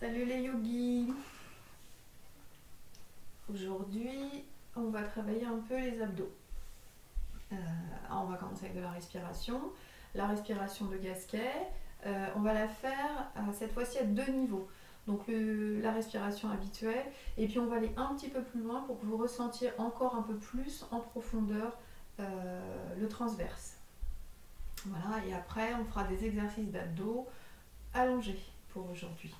Salut les yogis. Aujourd'hui, on va travailler un peu les abdos. On va commencer avec de la respiration. La respiration de Gasquet, on va la faire cette fois-ci à 2 niveaux. Donc la respiration habituelle, et puis on va aller un petit peu plus loin pour que vous ressentiez encore un peu plus en profondeur le transverse. Voilà, et après on fera des exercices d'abdos allongés pour aujourd'hui.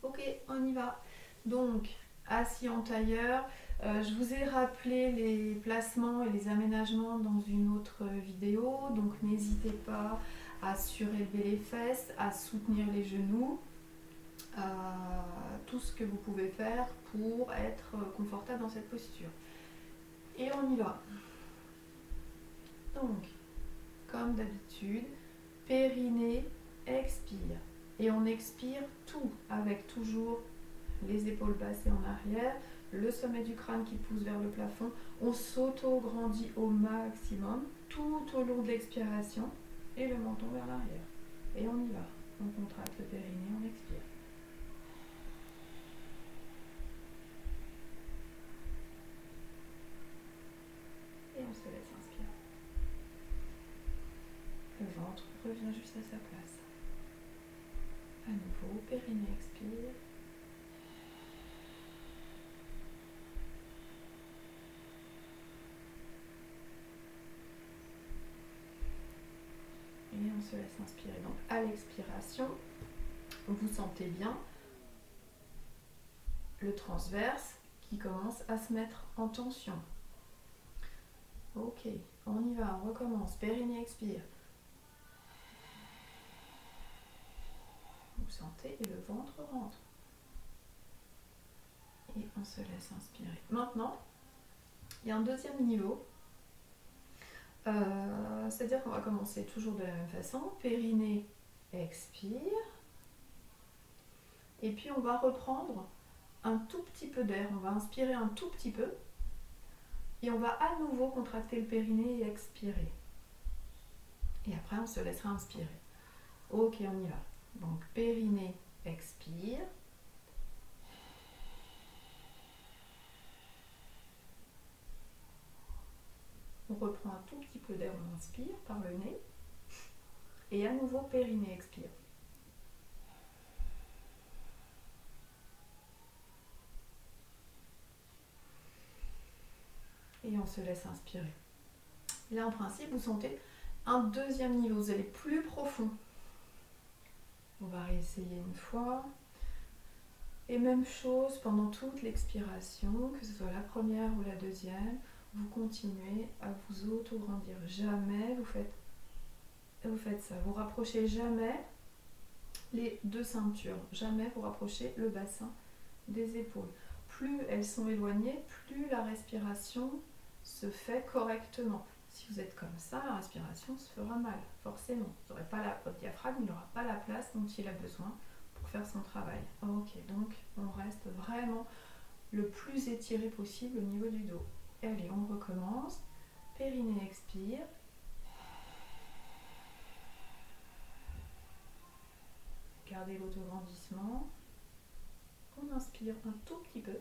Ok, on y va. Donc, assis en tailleur. Je vous ai rappelé les placements et les aménagements dans une autre vidéo. Donc, n'hésitez pas à surélever les fesses, à soutenir les genoux. Tout ce que vous pouvez faire pour être confortable dans cette posture. Et on y va. Donc, comme d'habitude, périnée, expire. Et on expire tout avec toujours les épaules basses et en arrière, le sommet du crâne qui pousse vers le plafond. On s'auto-grandit au maximum tout au long de l'expiration et le menton vers l'arrière. Et on y va. On contracte le périnée, on expire. Et on se laisse inspirer. Le ventre revient juste à sa place. À nouveau, périnée expire. Et on se laisse inspirer. Donc à l'expiration, vous sentez bien le transverse qui commence à se mettre en tension. Ok, on y va, on recommence. Périnée expire. Vous sentez et le ventre rentre. Et on se laisse inspirer. Maintenant, il y a un deuxième niveau. C'est-à-dire qu'on va commencer toujours de la même façon. Périnée expire. Et puis on va reprendre un tout petit peu d'air. On va inspirer un tout petit peu. Et on va à nouveau contracter le périnée et expirer. Et après, on se laissera inspirer. Ok, on y va. Donc, périnée expire. On reprend un tout petit peu d'air, on inspire par le nez. Et à nouveau, périnée expire. Et on se laisse inspirer. Là, en principe, vous sentez un deuxième niveau. Vous allez plus profond. On va réessayer une fois. Et même chose pendant toute l'expiration, que ce soit la première ou la deuxième, vous continuez à vous auto-grandir. Jamais vous faites ça. Vous rapprochez jamais les deux ceintures. Jamais vous rapprochez le bassin des épaules. Plus elles sont éloignées, plus la respiration se fait correctement. Si vous êtes comme ça, la respiration se fera mal, forcément. Votre diaphragme n'aura pas la place dont il a besoin pour faire son travail. Ok, donc on reste vraiment le plus étiré possible au niveau du dos. Et allez, on recommence. Périnée expire. Gardez l'autograndissement. On inspire un tout petit peu.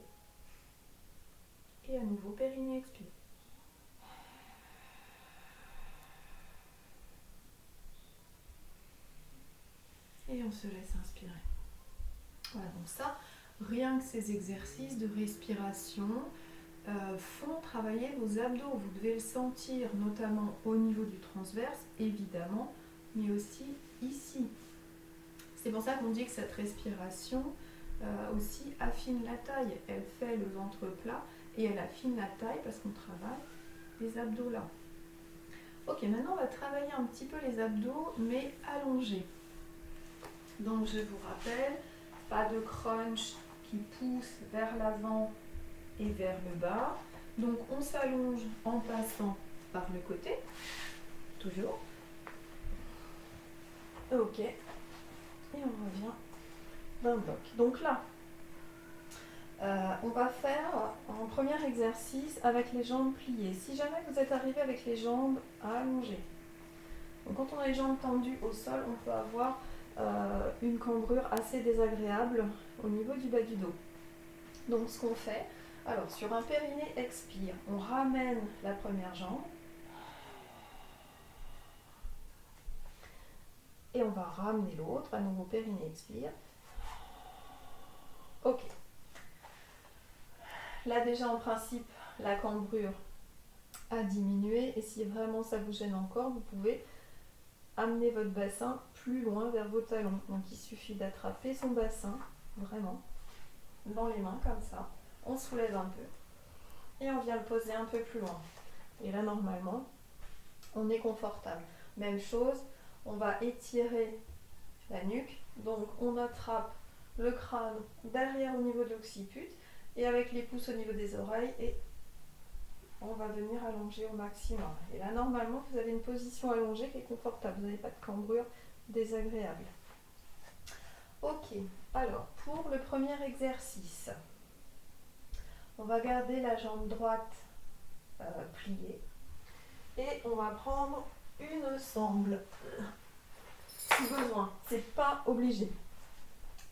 Et à nouveau, périnée expire. Et on se laisse inspirer. Voilà, donc ça, rien que ces exercices de respiration font travailler vos abdos. Vous devez le sentir, notamment au niveau du transverse, évidemment, mais aussi ici. C'est pour ça qu'on dit que cette respiration aussi affine la taille. Elle fait le ventre plat et elle affine la taille parce qu'on travaille les abdos là. Ok, maintenant on va travailler un petit peu les abdos, mais allongés. Donc je vous rappelle, pas de crunch qui pousse vers l'avant et vers le bas. Donc on s'allonge en passant par le côté, toujours. Ok, et on revient d'un bloc. Donc là, on va faire un premier exercice avec les jambes pliées. Si jamais vous êtes arrivé avec les jambes allongées, donc quand on a les jambes tendues au sol, on peut avoir une cambrure assez désagréable au niveau du bas du dos. Donc ce qu'on fait, alors sur un périnée expire, on ramène la première jambe et on va ramener l'autre, à nouveau périnée expire. Ok. Là déjà en principe, la cambrure a diminué et si vraiment ça vous gêne encore, vous pouvez amener votre bassin plus loin vers vos talons. Donc il suffit d'attraper son bassin, vraiment, dans les mains comme ça. On soulève un peu et on vient le poser un peu plus loin. Et là normalement, on est confortable. Même chose, on va étirer la nuque. Donc on attrape le crâne derrière au niveau de l'occiput et avec les pouces au niveau des oreilles et on va venir allonger au maximum. Et là, normalement, vous avez une position allongée qui est confortable. Vous n'avez pas de cambrure désagréable. Ok, alors, pour le premier exercice, on va garder la jambe droite pliée. Et on va prendre une sangle. Si besoin, c'est pas obligé.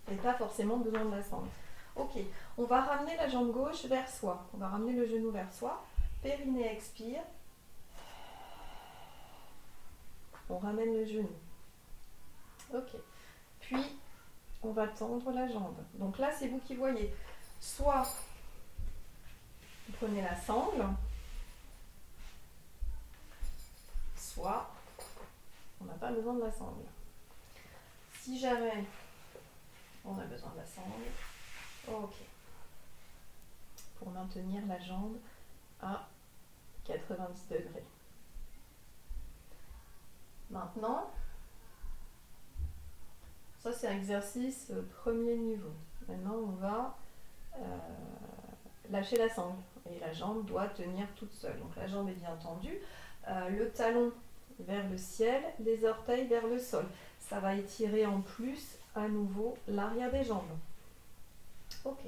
Vous n'avez pas forcément besoin de la sangle. Ok, on va ramener la jambe gauche vers soi. On va ramener le genou vers soi. Périnée expire. On ramène le genou. Ok. Puis, on va tendre la jambe. Donc là, c'est vous qui voyez. Soit vous prenez la sangle, soit on n'a pas besoin de la sangle. Si jamais on a besoin de la sangle, ok. Pour maintenir la jambe à 90 degrés. Maintenant, ça c'est un exercice premier niveau. Maintenant, on va lâcher la sangle et la jambe doit tenir toute seule. Donc la jambe est bien tendue, le talon vers le ciel, les orteils vers le sol. Ça va étirer en plus à nouveau l'arrière des jambes. Ok.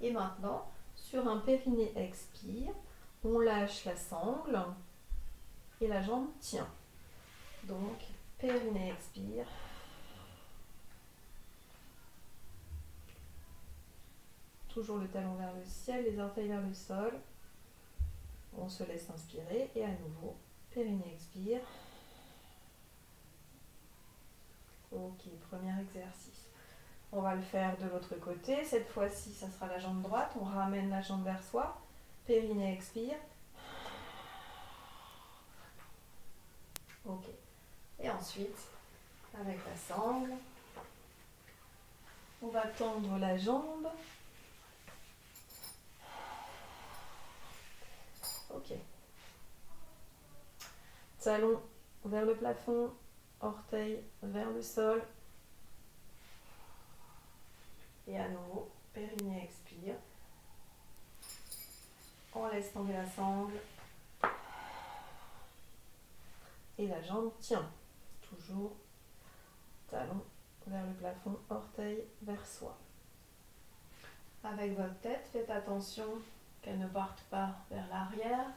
Et maintenant, sur un périnée expire, on lâche la sangle et la jambe tient. Donc, périnée expire. Toujours le talon vers le ciel, les orteils vers le sol. On se laisse inspirer et à nouveau, périnée expire. Ok, premier exercice. On va le faire de l'autre côté. Cette fois-ci, ça sera la jambe droite. On ramène la jambe vers soi. Périnée expire. Ok. Et ensuite, avec la sangle, on va tendre la jambe. Ok. Talon vers le plafond, orteil vers le sol. Et à nouveau, périnée expire. On laisse tomber la sangle. Et la jambe tient. Toujours talon vers le plafond, orteil vers soi. Avec votre tête, faites attention qu'elle ne parte pas vers l'arrière.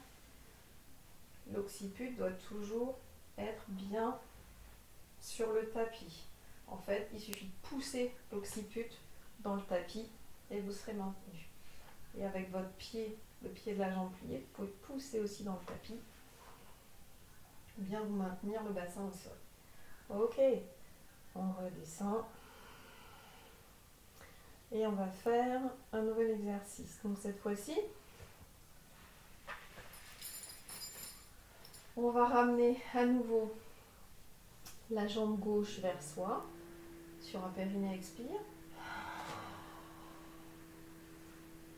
L'occiput doit toujours être bien sur le tapis. En fait, il suffit de pousser l'occiput dans le tapis et vous serez maintenu. Et avec votre pied, le pied de la jambe plié, vous pouvez pousser aussi dans le tapis. Bien vous maintenir le bassin au sol. Ok, on redescend. Et on va faire un nouvel exercice. Donc cette fois-ci, on va ramener à nouveau la jambe gauche vers soi, sur un périnée expire.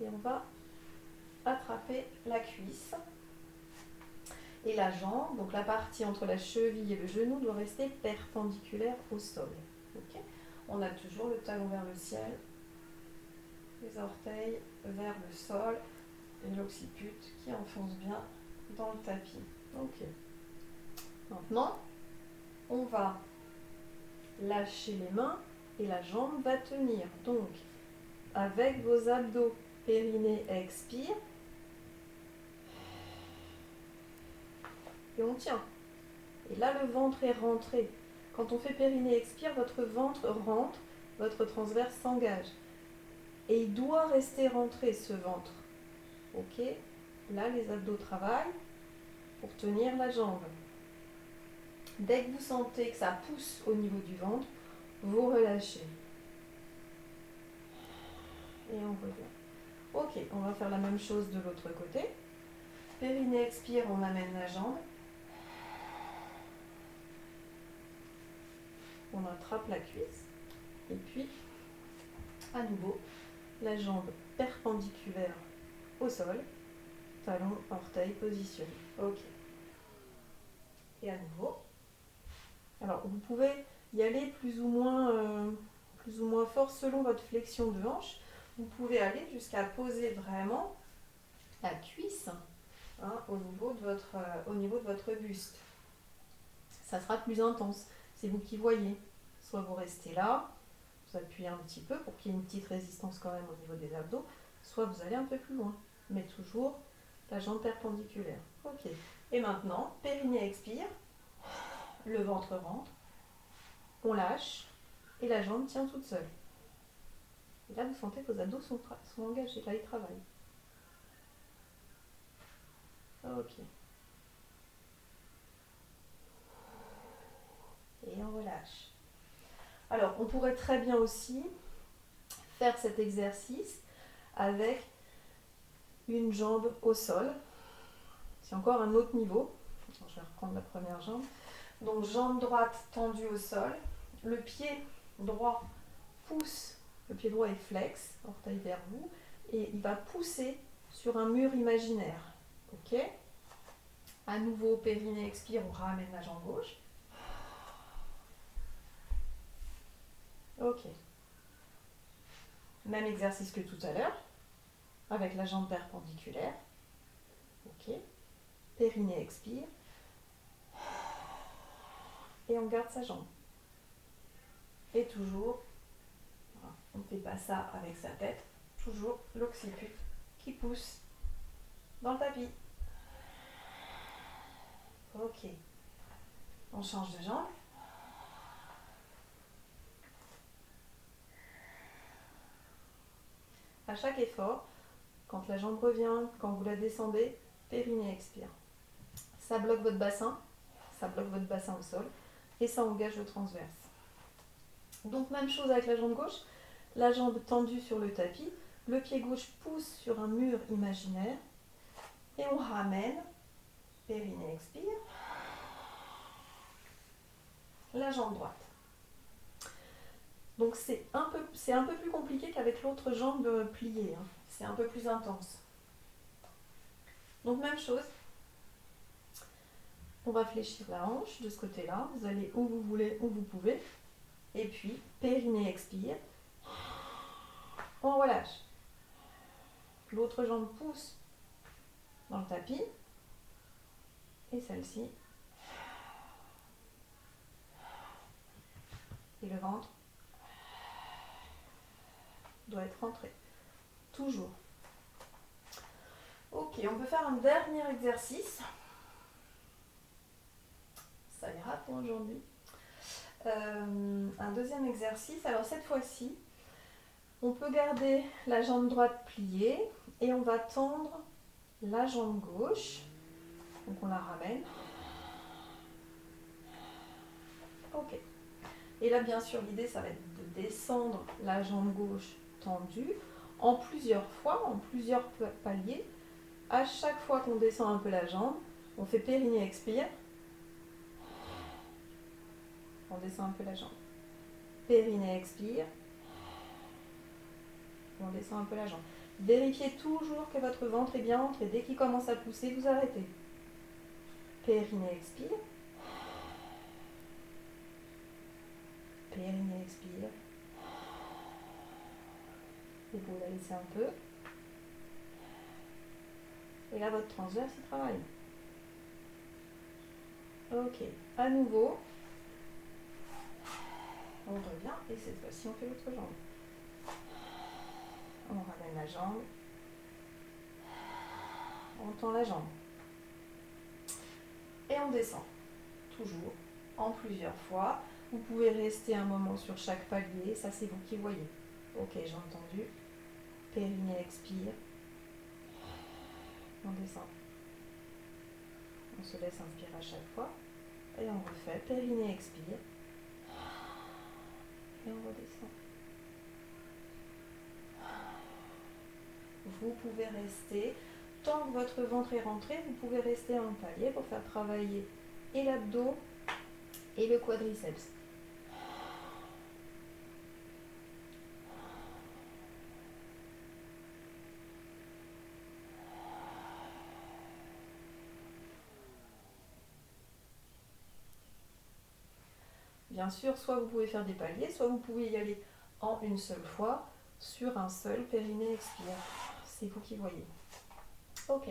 Et on va attraper la cuisse. Et la jambe, donc la partie entre la cheville et le genou, doit rester perpendiculaire au sol. Okay. On a toujours le talon vers le ciel, les orteils vers le sol et l'occiput qui enfonce bien dans le tapis. Ok. Maintenant, on va lâcher les mains et la jambe va tenir. Donc, avec vos abdos, périnée expire. Et on tient. Et là, le ventre est rentré. Quand on fait périnée expire, votre ventre rentre, votre transverse s'engage. Et il doit rester rentré, ce ventre. Ok? Là, les abdos travaillent pour tenir la jambe. Dès que vous sentez que ça pousse au niveau du ventre, vous relâchez. Et on revient. Ok, on va faire la même chose de l'autre côté. Périnée expire, on amène la jambe. On attrape la cuisse. Et puis, à nouveau, la jambe perpendiculaire au sol. Talon, orteil positionné. Ok. Et à nouveau. Alors, vous pouvez y aller plus ou moins fort selon votre flexion de hanche. Vous pouvez aller jusqu'à poser vraiment la cuisse au niveau de votre buste. Ça sera plus intense. C'est vous qui voyez. Soit vous restez là, vous appuyez un petit peu pour qu'il y ait une petite résistance quand même au niveau des abdos, soit vous allez un peu plus loin. Mais toujours la jambe perpendiculaire. Ok. Et maintenant, périnée expire, le ventre rentre, on lâche et la jambe tient toute seule. Et là, vous sentez que vos abdos sont engagés, là ils travaillent. Ok. Et on relâche. Alors, on pourrait très bien aussi faire cet exercice avec une jambe au sol. C'est encore un autre niveau. Alors, je vais reprendre la première jambe. Donc, jambe droite tendue au sol. Le pied droit pousse, le pied droit est flex, orteil vers vous, et il va pousser sur un mur imaginaire. Ok? À nouveau, périnée expire, on ramène la jambe gauche. Ok. Même exercice que tout à l'heure, avec la jambe perpendiculaire. Ok. Périnée expire. Et on garde sa jambe. Et toujours, voilà, on ne fait pas ça avec sa tête, toujours l'occiput qui pousse dans le tapis. Ok. On change de jambe. À chaque effort, quand la jambe revient, quand vous la descendez, périnée expire. Ça bloque votre bassin au sol, et ça engage le transverse. Donc même chose avec la jambe gauche, la jambe tendue sur le tapis, le pied gauche pousse sur un mur imaginaire, et on ramène, périnée expire, la jambe droite. Donc c'est un peu plus compliqué qu'avec l'autre jambe pliée, hein. C'est un peu plus intense. Donc même chose, on va fléchir la hanche de ce côté-là, vous allez où vous voulez, où vous pouvez, et puis périnée expire, on relâche. L'autre jambe pousse dans le tapis, et celle-ci, et le ventre doit être rentré. Toujours. Ok, on peut faire un dernier exercice. Ça ira pour aujourd'hui. Un deuxième exercice. Alors cette fois-ci, on peut garder la jambe droite pliée et on va tendre la jambe gauche. Donc on la ramène. Ok. Et là, bien sûr, l'idée, ça va être de descendre la jambe gauche tendue en plusieurs fois, en plusieurs paliers. À chaque fois qu'on descend un peu la jambe, on fait périnée expire. On descend un peu la jambe. Périnée expire. On descend un peu la jambe. Vérifiez toujours que votre ventre est bien rentré. Dès qu'il commence à pousser, vous arrêtez. Périnée expire. Périnée expire. Et vous la laissez un peu. Et là, votre transverse, il travaille. Ok. À nouveau, on revient et cette fois-ci, on fait l'autre jambe. On ramène la jambe. On tend la jambe. Et on descend. Toujours en plusieurs fois. Vous pouvez rester un moment sur chaque palier, ça c'est vous qui voyez. Ok, j'ai entendu. Périnée expire. On descend. On se laisse inspirer à chaque fois. Et on refait. Périnée expire. Et on redescend. Vous pouvez rester, tant que votre ventre est rentré, vous pouvez rester en palier pour faire travailler et l'abdos et le quadriceps. Bien sûr, soit vous pouvez faire des paliers, soit vous pouvez y aller en une seule fois sur un seul périnée expire. C'est vous qui voyez. Ok.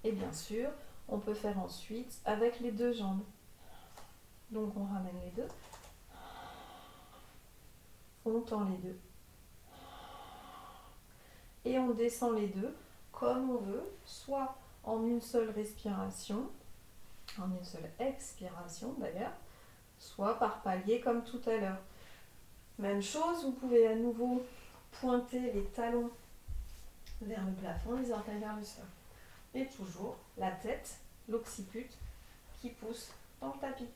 Et bien sûr, on peut faire ensuite avec les deux jambes. Donc on ramène les deux. On tend les deux. Et on descend les deux comme on veut, soit en une seule respiration, en une seule expiration d'ailleurs, soit par palier comme tout à l'heure. Même chose, vous pouvez à nouveau pointer les talons vers le plafond, les orteils vers le sol. Et toujours la tête, l'occiput qui pousse dans le tapis.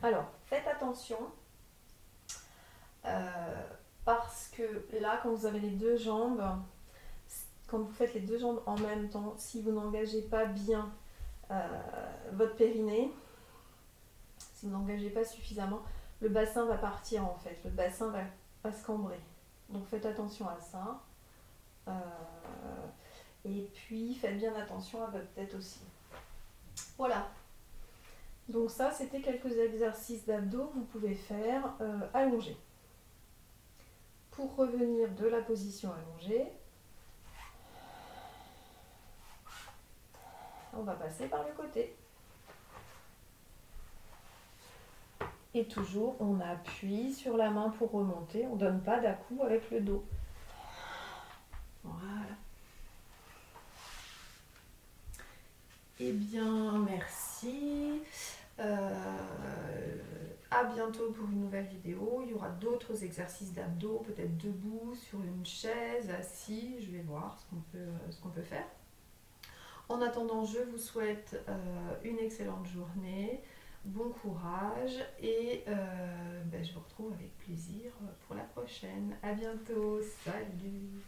Alors, faites attention, parce que là, quand vous avez les deux jambes, quand vous faites les deux jambes en même temps, si vous n'engagez pas bien votre périnée, si vous n'engagez pas suffisamment, le bassin va partir en fait, le bassin va se cambrer. Donc faites attention à ça. Et puis faites bien attention à votre tête aussi. Voilà. Donc ça, c'était quelques exercices d'abdos que vous pouvez faire allongés. Pour revenir de la position allongée, on va passer par le côté. Et toujours, on appuie sur la main pour remonter. On ne donne pas d'à-coups avec le dos. Voilà. Eh bien, merci. À bientôt pour une nouvelle vidéo. Il y aura d'autres exercices d'abdos, peut-être debout, sur une chaise, assis. Je vais voir ce qu'on peut faire. En attendant, je vous souhaite une excellente journée, bon courage et je vous retrouve avec plaisir pour la prochaine. À bientôt, salut!